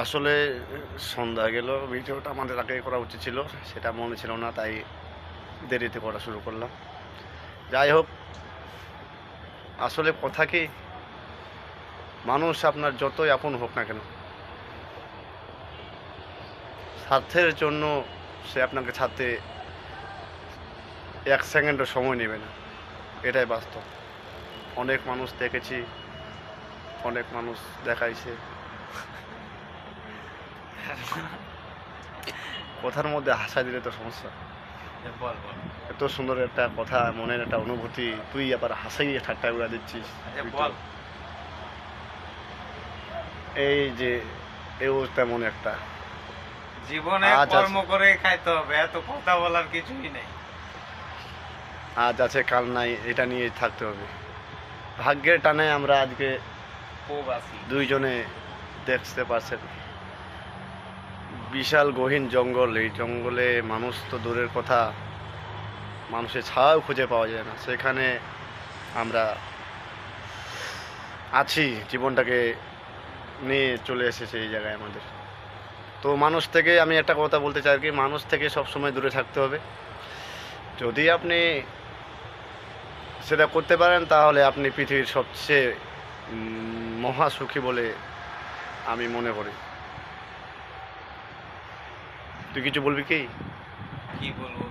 আসলে সন্ধ্যা গেল, ভিডিওটা আমাদের আগে করা উচিত ছিল, সেটা মনে ছিল না, তাই দেরিতে করা শুরু করলাম। যাই হোক, আসলে কথা কি, মানুষ আপনার যতই আপন হোক না কেন, স্বার্থের জন্য সে আপনাকে ছাড়তে 1 সেকেন্ডও সময় নেবে না, এটাই বাস্তব। অনেক মানুষ দেখেছি, অনেক মানুষ দেখাইছে। কথার মধ্যে হাসা দিলে তো সমস্যা। বল বল। এত সুন্দর একটা কথা, মনের একটা অনুভূতি, তুই আবার হাসাই ঠাট্টা উড়া দিচ্ছিস। বল। এই যে এও তেমন একটা জীবনে আজ কর্ম আছে, করে খাইতে হবে, এত কথা বলার কিছুই নেই। আজ আছে কাল নাই, এটা নিয়ে থাকতে হবে। ভাগ্যের টানে আমরা আজকে প্রবাসী। দুইজনে দেখতে পারছেন, বিশাল গহীন জঙ্গল। এই জঙ্গলে মানুষ তো দূরের কথা, মানুষের ছায়াও খুঁজে পাওয়া যায় না, সেখানে আমরা আছি, জীবনটাকে নিয়ে চলে এসেছে এই জায়গায় আমাদের। তো মানুষ থেকে আমি একটা কথা বলতে চাই কি, মানুষ থেকে সবসময় দূরে থাকতে হবে। যদি আপনি সেটা করতে পারেন, তাহলে আপনি পৃথিবীর সবচেয়ে মহা সুখী বলে আমি মনে করি। তুই কিছু বলবি কি? কি বলবো,